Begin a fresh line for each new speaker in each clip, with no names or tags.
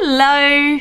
Hello!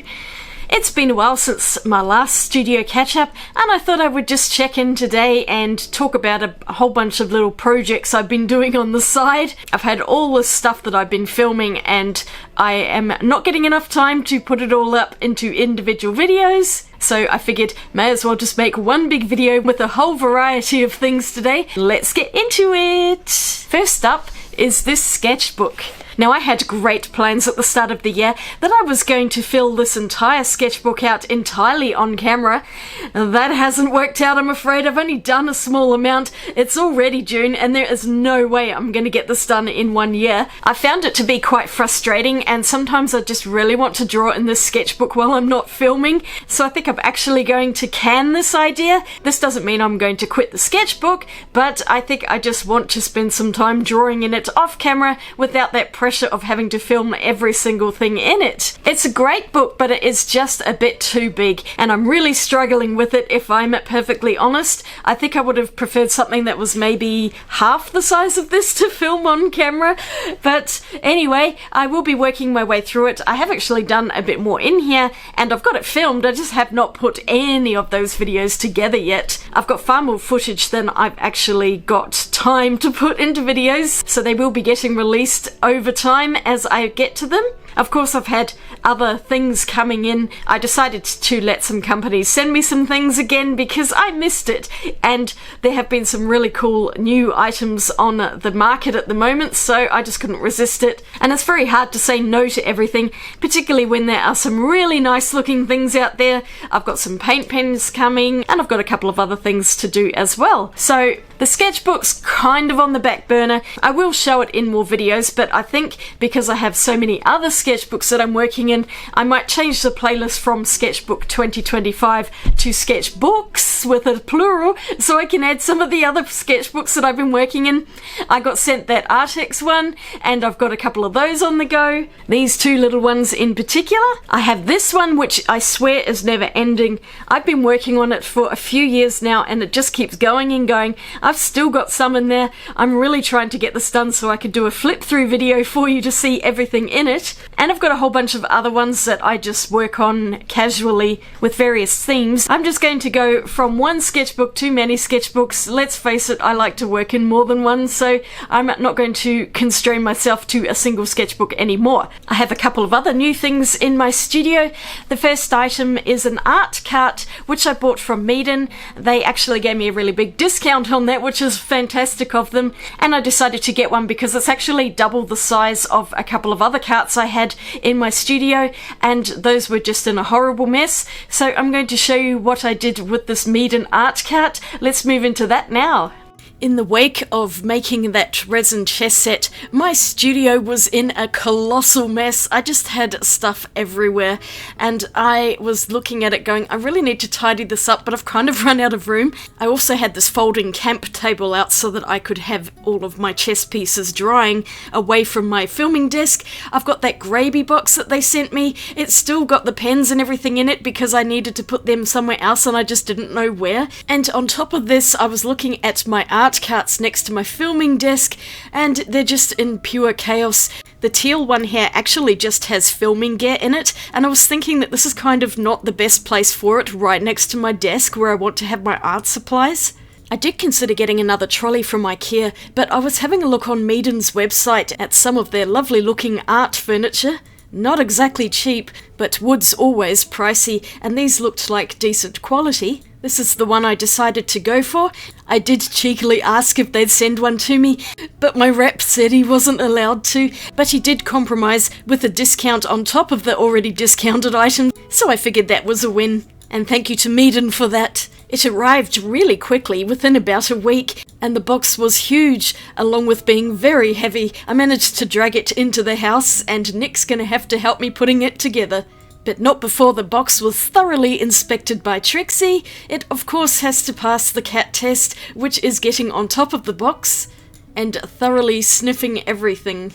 It's been a while since my last studio catch-up, and I thought I would just check in today and talk about a whole bunch of little projects I've been doing on the side. I've had all this stuff that I've been filming, and I am not getting enough time to put it all up into individual videos. So I figured may as well just make one big video with a whole variety of things today. Let's get into it! First up is this sketchbook. Now, I had great plans at the start of the year that I was going to fill this entire sketchbook out entirely on camera. That hasn't worked out, I'm afraid. I've only done a small amount. It's already June and there is no way I'm going to get this done in 1 year. I found it to be quite frustrating, and sometimes I just really want to draw in this sketchbook while I'm not filming. So I think I'm actually going to can this idea. This doesn't mean I'm going to quit the sketchbook, but I think I just want to spend some time drawing in it off camera without that pressure of having to film every single thing in it. It's a great book, but it is just a bit too big, and I'm really struggling with it, if I'm perfectly honest. I think I would have preferred something that was maybe half the size of this to film on camera, but anyway, I will be working my way through it. I have actually done a bit more in here, and I've got it filmed. I just have not put any of those videos together yet. I've got far more footage than I've actually got time to put into videos, so they will be getting released over time as I get to them. Of course, I've had other things coming in. I decided to let some companies send me some things again because I missed it, and there have been some really cool new items on the market at the moment, so I just couldn't resist it. And it's very hard to say no to everything, particularly when there are some really nice looking things out there. I've got some paint pens coming, and I've got a couple of other things to do as well. So the sketchbook's kind of on the back burner. I will show it in more videos, but I think because I have so many other sketchbooks that I'm working in, I might change the playlist from Sketchbook 2025 to Sketchbooks with a plural, so I can add some of the other sketchbooks that I've been working in. I got sent that Artex one, and I've got a couple of those on the go. These two little ones in particular. I have this one, which I swear is never ending. I've been working on it for a few years now, and it just keeps going and going. I've still got some in there. I'm really trying to get this done so I could do a flip through video for you to see everything in it. And I've got a whole bunch of other ones that I just work on casually with various themes. I'm just going to go from one sketchbook to many sketchbooks. Let's face it, I like to work in more than one, so I'm not going to constrain myself to a single sketchbook anymore. I have a couple of other new things in my studio. The first item is an art cart, which I bought from Meeden. They actually gave me a really big discount on that, which is fantastic of them, and I decided to get one because it's actually double the size of a couple of other carts I had in my studio, and those were just in a horrible mess. So I'm going to show you what I did with this Meeden art cart. Let's move into that now. In the wake of making that resin chess set, my studio was in a colossal mess. I just had stuff everywhere, and I was looking at it going, I really need to tidy this up, but I've kind of run out of room. I also had this folding camp table out so that I could have all of my chess pieces drying away from my filming desk. I've got that gravy box that they sent me. It's still got the pens and everything in it because I needed to put them somewhere else and I just didn't know where. And on top of this, I was looking at my art carts next to my filming desk, and they're just in pure chaos. The teal one here actually just has filming gear in it, and I was thinking that this is kind of not the best place for it, right next to my desk where I want to have my art supplies. I did consider getting another trolley from IKEA, but I was having a look on Meeden's website at some of their lovely looking art furniture. Not exactly cheap, but wood's always pricey, and these looked like decent quality. This is the one I decided to go for. I did cheekily ask if they'd send one to me, but my rep said he wasn't allowed to, but he did compromise with a discount on top of the already discounted item, so I figured that was a win. And thank you to Meeden for that. It arrived really quickly, within about a week, and the box was huge, along with being very heavy. I managed to drag it into the house, and Nick's gonna have to help me putting it together. But not before the box was thoroughly inspected by Trixie. It of course has to pass the cat test, which is getting on top of the box and thoroughly sniffing everything.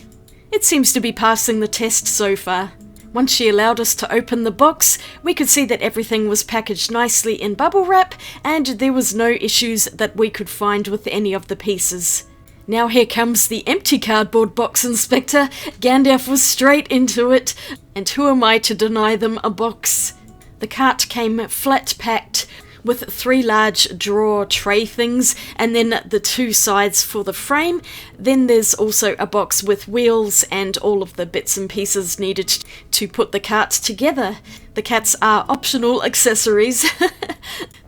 It seems to be passing the test so far. Once she allowed us to open the box, we could see that everything was packaged nicely in bubble wrap, and there was no issues that we could find with any of the pieces. Now here comes the empty cardboard box inspector. Gandalf was straight into it, and who am I to deny them a box? The cart came flat packed with 3 large drawer tray things, and then the 2 sides for the frame. Then there's also a box with wheels and all of the bits and pieces needed to put the cart together. The cats are optional accessories.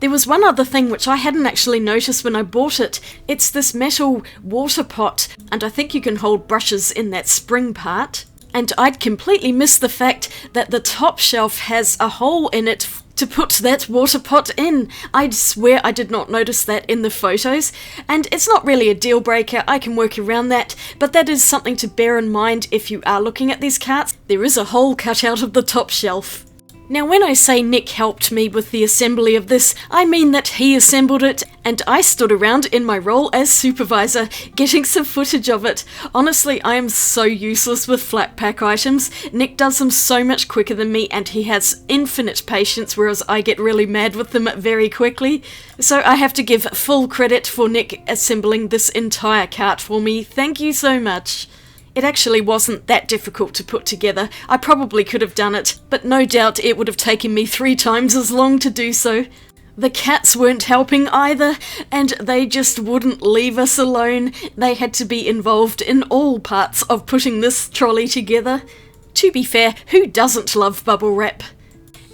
There was one other thing which I hadn't actually noticed when I bought it. It's this metal water pot, and I think you can hold brushes in that spring part. And I'd completely missed the fact that the top shelf has a hole in it to put that water pot in. I'd swear I did not notice that in the photos, and it's not really a deal breaker, I can work around that, but that is something to bear in mind if you are looking at these carts. There is a hole cut out of the top shelf. Now when I say Nick helped me with the assembly of this, I mean that he assembled it and I stood around in my role as supervisor getting some footage of it. Honestly, I am so useless with flat pack items. Nick does them so much quicker than me and he has infinite patience, whereas I get really mad with them very quickly. So I have to give full credit for Nick assembling this entire cart for me. Thank you so much. It actually wasn't that difficult to put together. I probably could have done it, but no doubt it would have taken me 3 times as long to do so. The cats weren't helping either, and they just wouldn't leave us alone. They had to be involved in all parts of putting this trolley together. To be fair, who doesn't love bubble wrap?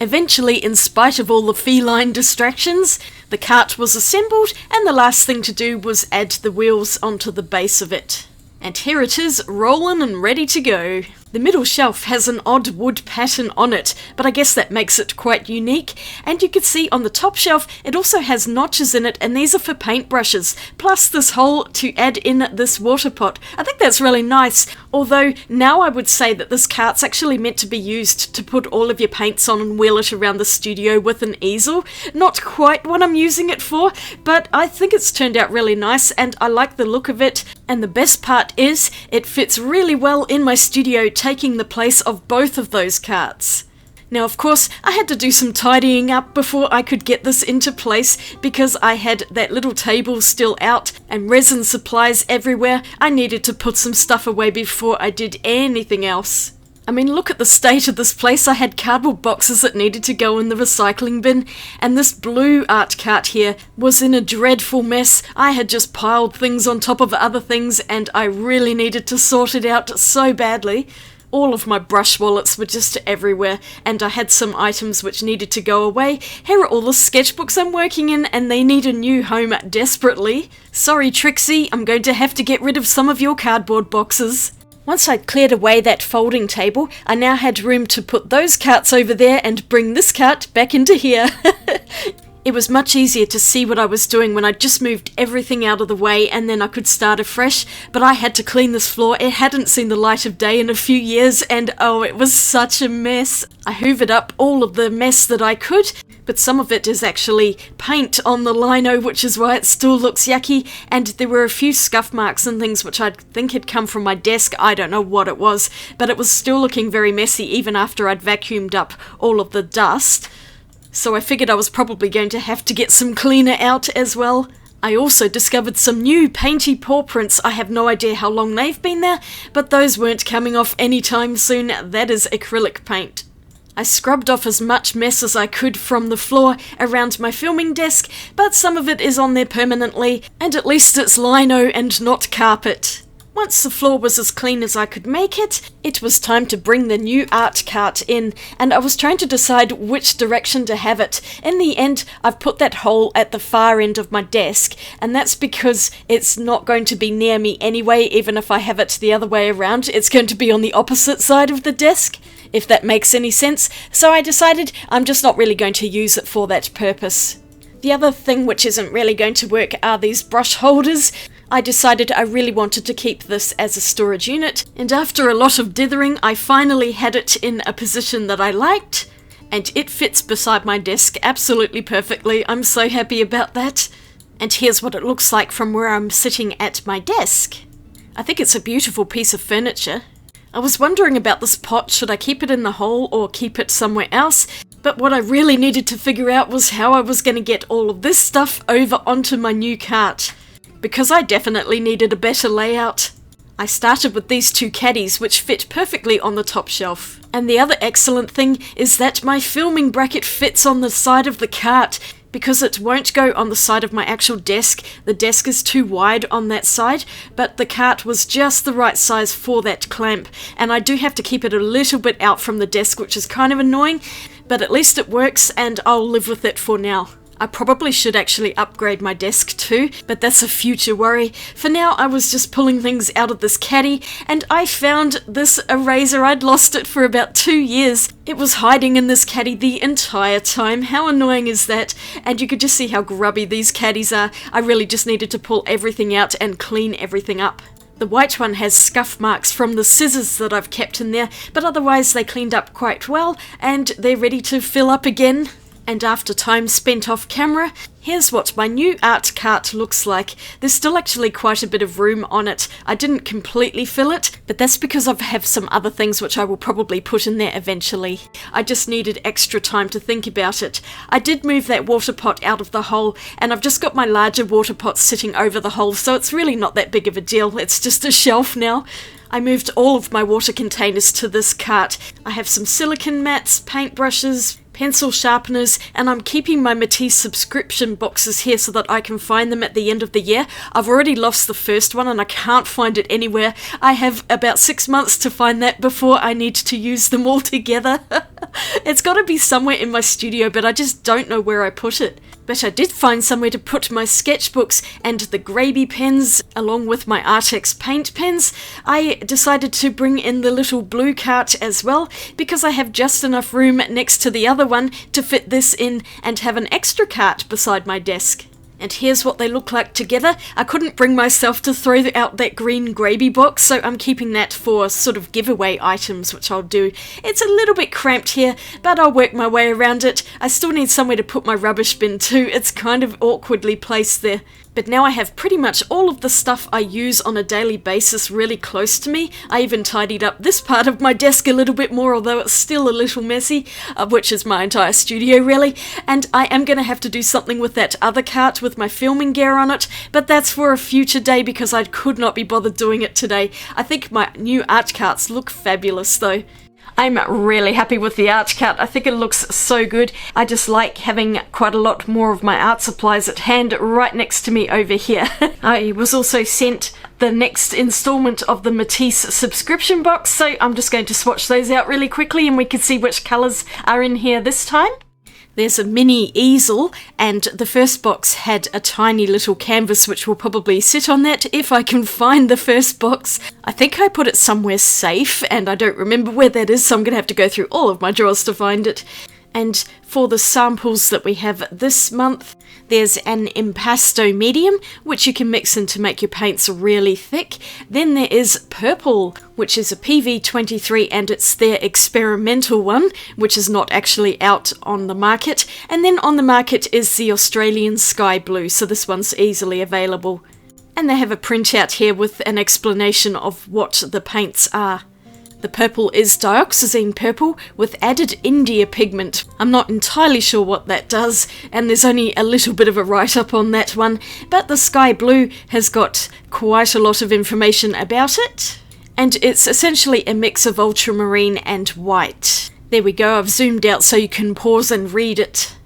Eventually, in spite of all the feline distractions, the cart was assembled, and the last thing to do was add the wheels onto the base of it. And here it is, rolling and ready to go. The middle shelf has an odd wood pattern on it, but I guess that makes it quite unique. And you can see on the top shelf, it also has notches in it, and these are for paintbrushes, plus this hole to add in this water pot. I think that's really nice, although now I would say that this cart's actually meant to be used to put all of your paints on and wheel it around the studio with an easel. Not quite what I'm using it for, but I think it's turned out really nice, and I like the look of it. And the best part is, it fits really well in my studio, taking the place of both of those carts. Now of course I had to do some tidying up before I could get this into place because I had that little table still out and resin supplies everywhere. I needed to put some stuff away before I did anything else. I mean, look at the state of this place. I had cardboard boxes that needed to go in the recycling bin, and this blue art cart here was in a dreadful mess. I had just piled things on top of other things, and I really needed to sort it out so badly. All of my brush wallets were just everywhere, and I had some items which needed to go away. Here are all the sketchbooks I'm working in, and they need a new home desperately. Sorry, Trixie, I'm going to have to get rid of some of your cardboard boxes. Once I'd cleared away that folding table, I now had room to put those carts over there and bring this cart back into here. It was much easier to see what I was doing when I just moved everything out of the way and then I could start afresh, but I had to clean this floor. It hadn't seen the light of day in a few years and oh, it was such a mess. I hoovered up all of the mess that I could, but some of it is actually paint on the lino, which is why it still looks yucky, and there were a few scuff marks and things which I think had come from my desk. I don't know what it was, but it was still looking very messy even after I'd vacuumed up all of the dust. So I figured I was probably going to have to get some cleaner out as well. I also discovered some new painty paw prints. I have no idea how long they've been there, but those weren't coming off anytime soon. That is acrylic paint. I scrubbed off as much mess as I could from the floor around my filming desk, but some of it is on there permanently, and at least it's lino and not carpet. Once the floor was as clean as I could make it, it was time to bring the new art cart in, and I was trying to decide which direction to have it. In the end, I've put that hole at the far end of my desk, and that's because it's not going to be near me anyway. Even if I have it the other way around, it's going to be on the opposite side of the desk, if that makes any sense. So I decided I'm just not really going to use it for that purpose. The other thing which isn't really going to work are these brush holders. I decided I really wanted to keep this as a storage unit, and after a lot of dithering, I finally had it in a position that I liked, and it fits beside my desk absolutely perfectly. I'm so happy about that. And here's what it looks like from where I'm sitting at my desk. I think it's a beautiful piece of furniture. I was wondering about this pot. Should I keep it in the hole or keep it somewhere else? But what I really needed to figure out was how I was going to get all of this stuff over onto my new cart. because I definitely needed a better layout. I started with these two caddies, which fit perfectly on the top shelf. And the other excellent thing is that my filming bracket fits on the side of the cart, because it won't go on the side of my actual desk. The desk is too wide on that side, but the cart was just the right size for that clamp, and I do have to keep it a little bit out from the desk, which is kind of annoying, but at least it works and I'll live with it for now. I probably should actually upgrade my desk too, but that's a future worry. For now, I was just pulling things out of this caddy, and I found this eraser. I'd lost it for about 2 years. It was hiding in this caddy the entire time. How annoying is that? And you could just see how grubby these caddies are. I really just needed to pull everything out and clean everything up. The white one has scuff marks from the scissors that I've kept in there, but otherwise they cleaned up quite well, and they're ready to fill up again. And after time spent off camera, here's what my new art cart looks like. There's still actually quite a bit of room on it. I didn't completely fill it, but that's because I have some other things which I will probably put in there eventually. I just needed extra time to think about it. I did move that water pot out of the hole, and I've just got my larger water pot sitting over the hole, so it's really not that big of a deal. It's just a shelf now. I moved all of my water containers to this cart. I have some silicone mats, paintbrushes, pencil sharpeners, and I'm keeping my Matisse Subscription boxes here so that I can find them at the end of the year. I've already lost the first one and I can't find it anywhere. I have about 6 months to find that before I need to use them all together. It's got to be somewhere in my studio, but I just don't know where I put it. But I did find somewhere to put my sketchbooks and the Graby pens, along with my Artex paint pens. I decided to bring in the little blue cart as well, because I have just enough room next to the other one to fit this in and have an extra cart beside my desk. And here's what they look like together. I couldn't bring myself to throw out that green Graby box, so I'm keeping that for sort of giveaway items, which I'll do. It's a little bit cramped here, but I'll work my way around it. I still need somewhere to put my rubbish bin too. It's kind of awkwardly placed there. But now I have pretty much all of the stuff I use on a daily basis really close to me. I even tidied up this part of my desk a little bit more, although it's still a little messy, which is my entire studio really. And I am going to have to do something with that other cart with my filming gear on it, but that's for a future day because I could not be bothered doing it today. I think my new art carts look fabulous though. I'm really happy with the art cart. I think it looks so good. I just like having quite a lot more of my art supplies at hand right next to me over here. I was also sent the next installment of the Matisse subscription box, so I'm just going to swatch those out really quickly and we can see which colours are in here this time. There's a mini easel, and the first box had a tiny little canvas which will probably sit on that if I can find the first box. I think I put it somewhere safe and I don't remember where that is, so I'm going to have to go through all of my drawers to find it. And for the samples that we have this month, there's an impasto medium, which you can mix in to make your paints really thick. Then there is purple, which is a PV23, and it's their experimental one, which is not actually out on the market. And then on the market is the Australian sky blue, so this one's easily available. And they have a printout here with an explanation of what the paints are. The purple is dioxazine purple with added India pigment. I'm not entirely sure what that does, and there's only a little bit of a write-up on that one, but the sky blue has got quite a lot of information about it, and it's essentially a mix of ultramarine and white. There we go, I've zoomed out so you can pause and read it.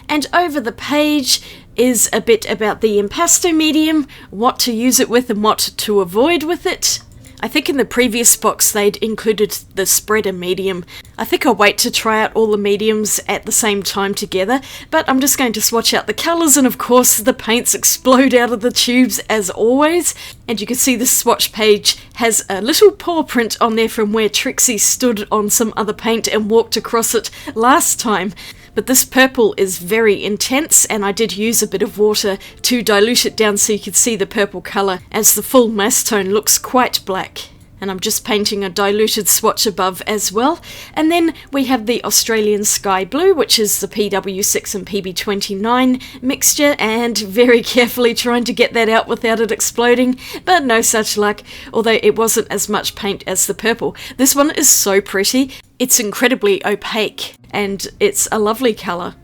And over the page is a bit about the impasto medium, what to use it with and what to avoid with it. I think in the previous box they'd included the spreader medium. I think I'll wait to try out all the mediums at the same time together, but I'm just going to swatch out the colours, and of course the paints explode out of the tubes as always. And you can see the swatch page has a little paw print on there from where Trixie stood on some other paint and walked across it last time. But this purple is very intense, and I did use a bit of water to dilute it down so you could see the purple colour, as the full mass tone looks quite black. And I'm just painting a diluted swatch above as well. And then we have the Australian sky blue, which is the PW6 and PB29 mixture, and very carefully trying to get that out without it exploding, but no such luck, although it wasn't as much paint as the purple. This one is so pretty. It's incredibly opaque, and it's a lovely colour.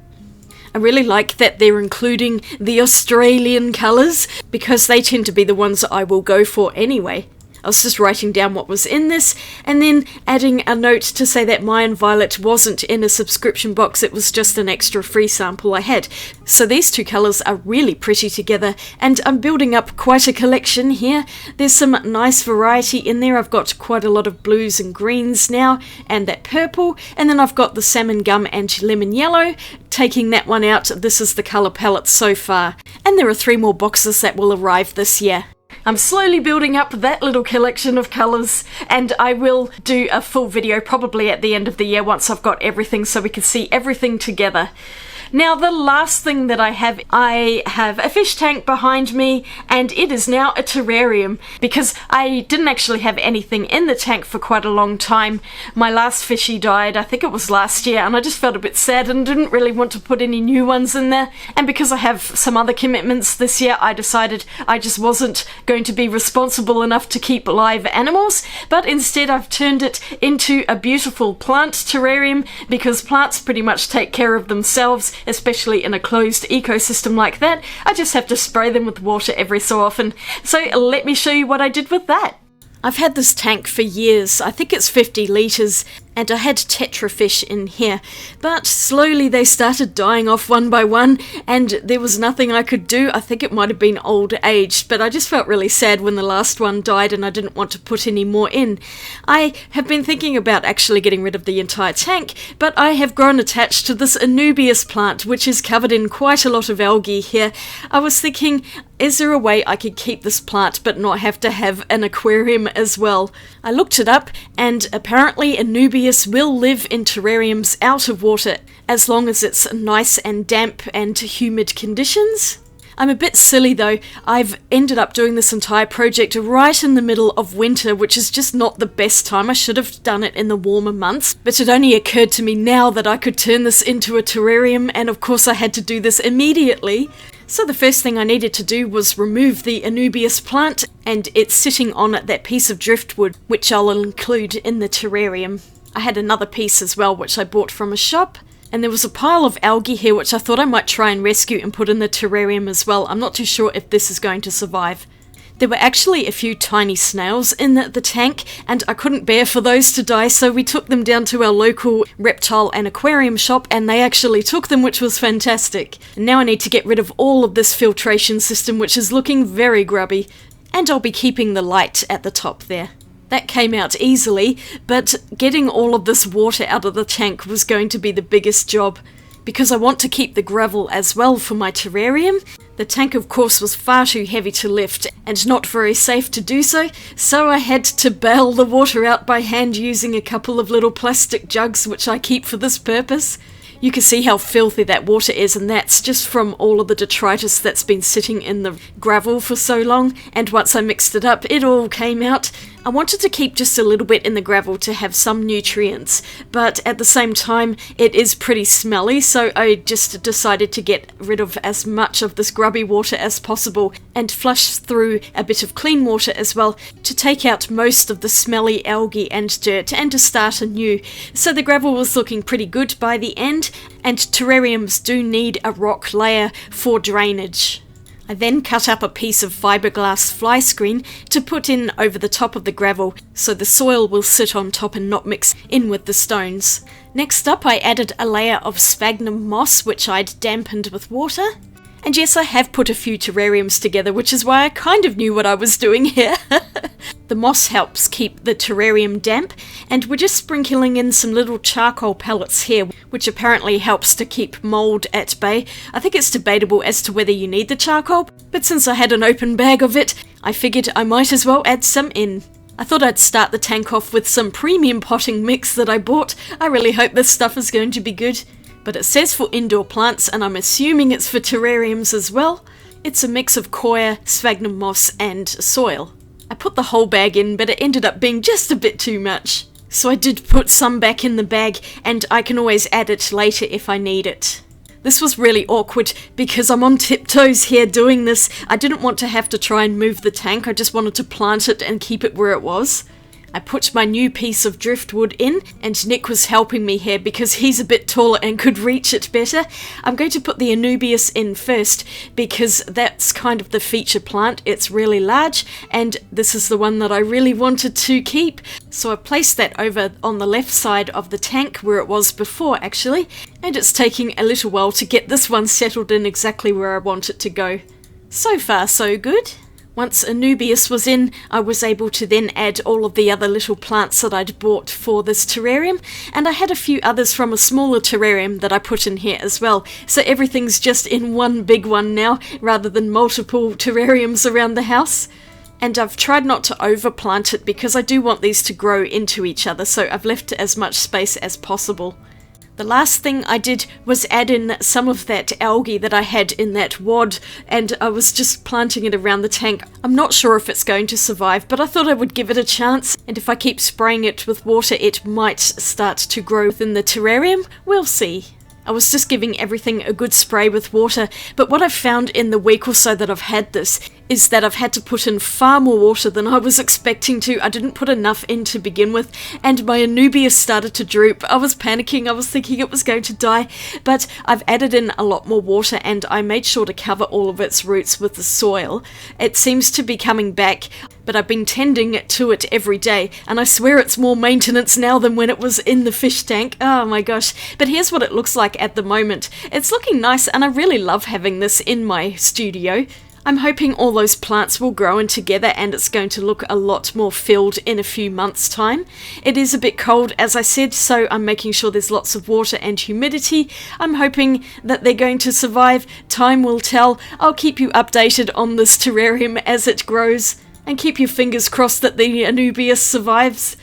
I really like that they're including the Australian colours, because they tend to be the ones I will go for anyway. I was just writing down what was in this, and then adding a note to say that Mayan Violet wasn't in a subscription box, it was just an extra free sample I had. So these two colours are really pretty together, and I'm building up quite a collection here. There's some nice variety in there. I've got quite a lot of blues and greens now, and that purple, and then I've got the salmon gum and lemon yellow. Taking that one out, this is the colour palette so far, and there are 3 more boxes that will arrive this year. I'm slowly building up that little collection of colours, and I will do a full video probably at the end of the year once I've got everything so we can see everything together. Now, the last thing that I have a fish tank behind me, and it is now a terrarium, because I didn't actually have anything in the tank for quite a long time. My last fishy died, I think it was last year, and I just felt a bit sad and didn't really want to put any new ones in there. And because I have some other commitments this year, I decided I just wasn't going to be responsible enough to keep live animals, but instead I've turned it into a beautiful plant terrarium, because plants pretty much take care of themselves, especially in a closed ecosystem like that. I just have to spray them with water every so often. So let me show you what I did with that. I've had this tank for years. I think it's 50 litres, and I had tetrafish in here, but slowly they started dying off one by one, and there was nothing I could do. I think it might have been old age, but I just felt really sad when the last one died and I didn't want to put any more in. I have been thinking about actually getting rid of the entire tank, but I have grown attached to this Anubias plant, which is covered in quite a lot of algae here. I was thinking, is there a way I could keep this plant but not have to have an aquarium as well? I looked it up, and apparently Anubias will live in terrariums out of water as long as it's nice and damp and humid conditions. I'm a bit silly though. I've ended up doing this entire project right in the middle of winter, which is just not the best time. I should have done it in the warmer months, but it only occurred to me now that I could turn this into a terrarium, and of course I had to do this immediately. So the first thing I needed to do was remove the Anubias plant, and it's sitting on that piece of driftwood, which I'll include in the terrarium. I had another piece as well, which I bought from a shop, and there was a pile of algae here which I thought I might try and rescue and put in the terrarium as well. I'm not too sure if this is going to survive. There were actually a few tiny snails in the tank, and I couldn't bear for those to die, so we took them down to our local reptile and aquarium shop, and they actually took them, which was fantastic. And now I need to get rid of all of this filtration system, which is looking very grubby, and I'll be keeping the light at the top there. That came out easily, but getting all of this water out of the tank was going to be the biggest job, because I want to keep the gravel as well for my terrarium. The tank, of course, was far too heavy to lift and not very safe to do so, so I had to bail the water out by hand using a couple of little plastic jugs which I keep for this purpose. You can see how filthy that water is, and that's just from all of the detritus that's been sitting in the gravel for so long, and once I mixed it up, it all came out. I wanted to keep just a little bit in the gravel to have some nutrients, but at the same time it is pretty smelly, so I just decided to get rid of as much of this grubby water as possible and flush through a bit of clean water as well to take out most of the smelly algae and dirt and to start anew. So the gravel was looking pretty good by the end, and terrariums do need a rock layer for drainage. I then cut up a piece of fiberglass fly screen to put in over the top of the gravel so the soil will sit on top and not mix in with the stones. Next up, I added a layer of sphagnum moss which I'd dampened with water. And yes, I have put a few terrariums together, which is why I kind of knew what I was doing here. The moss helps keep the terrarium damp, and we're just sprinkling in some little charcoal pellets here, which apparently helps to keep mould at bay. I think it's debatable as to whether you need the charcoal, but since I had an open bag of it, I figured I might as well add some in. I thought I'd start the tank off with some premium potting mix that I bought. I really hope this stuff is going to be good. But it says for indoor plants, and I'm assuming it's for terrariums as well. It's a mix of coir, sphagnum moss, and soil. I put the whole bag in, but it ended up being just a bit too much. So I did put some back in the bag, and I can always add it later if I need it. This was really awkward because I'm on tiptoes here doing this. I didn't want to have to try and move the tank, I just wanted to plant it and keep it where it was. I put my new piece of driftwood in, and Nick was helping me here because he's a bit taller and could reach it better. I'm going to put the Anubias in first because that's kind of the feature plant. It's really large, and this is the one that I really wanted to keep. So I placed that over on the left side of the tank where it was before actually, and it's taking a little while to get this one settled in exactly where I want it to go. So far so good. Once Anubias was in, I was able to then add all of the other little plants that I'd bought for this terrarium, and I had a few others from a smaller terrarium that I put in here as well, so everything's just in one big one now, rather than multiple terrariums around the house. And I've tried not to overplant it because I do want these to grow into each other, so I've left as much space as possible. The last thing I did was add in some of that algae that I had in that wad, and I was just planting it around the tank. I'm not sure if it's going to survive, but I thought I would give it a chance, and if I keep spraying it with water it might start to grow within the terrarium. We'll see. I was just giving everything a good spray with water, but what I've found in the week or so that I've had this is that I've had to put in far more water than I was expecting to. I didn't put enough in to begin with, and my Anubias started to droop. I was panicking, I was thinking it was going to die, but I've added in a lot more water and I made sure to cover all of its roots with the soil. It seems to be coming back, but I've been tending to it every day, and I swear it's more maintenance now than when it was in the fish tank. Oh my gosh. But here's what it looks like at the moment. It's looking nice, and I really love having this in my studio. I'm hoping all those plants will grow in together and it's going to look a lot more filled in a few months' time. It is a bit cold, as I said, so I'm making sure there's lots of water and humidity. I'm hoping that they're going to survive. Time will tell. I'll keep you updated on this terrarium as it grows, and keep your fingers crossed that the Anubias survives.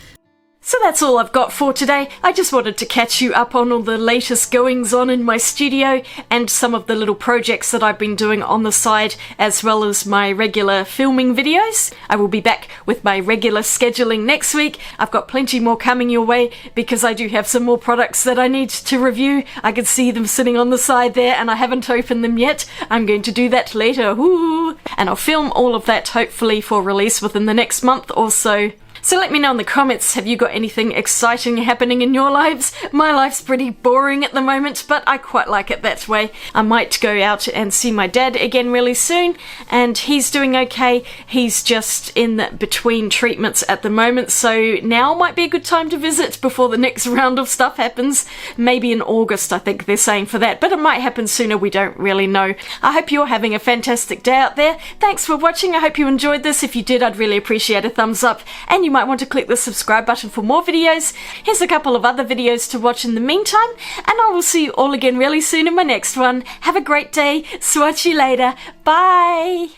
So that's all I've got for today. I just wanted to catch you up on all the latest goings on in my studio and some of the little projects that I've been doing on the side, as well as my regular filming videos. I will be back with my regular scheduling next week. I've got plenty more coming your way because I do have some more products that I need to review. I can see them sitting on the side there and I haven't opened them yet. I'm going to do that later. Woo! And I'll film all of that hopefully for release within the next month or so. So let me know in the comments, have you got anything exciting happening in your lives? My life's pretty boring at the moment, but I quite like it that way. I might go out and see my dad again really soon, and he's doing okay. He's just in between treatments at the moment, so now might be a good time to visit before the next round of stuff happens. Maybe in August, I think they're saying for that, but it might happen sooner, we don't really know. I hope you're having a fantastic day out there. Thanks for watching. I hope you enjoyed this. If you did, I'd really appreciate a thumbs up, and you might want to click the subscribe button for more videos. Here's a couple of other videos to watch in the meantime, and I will see you all again really soon in my next one. Have a great day. Swatch you later. Bye.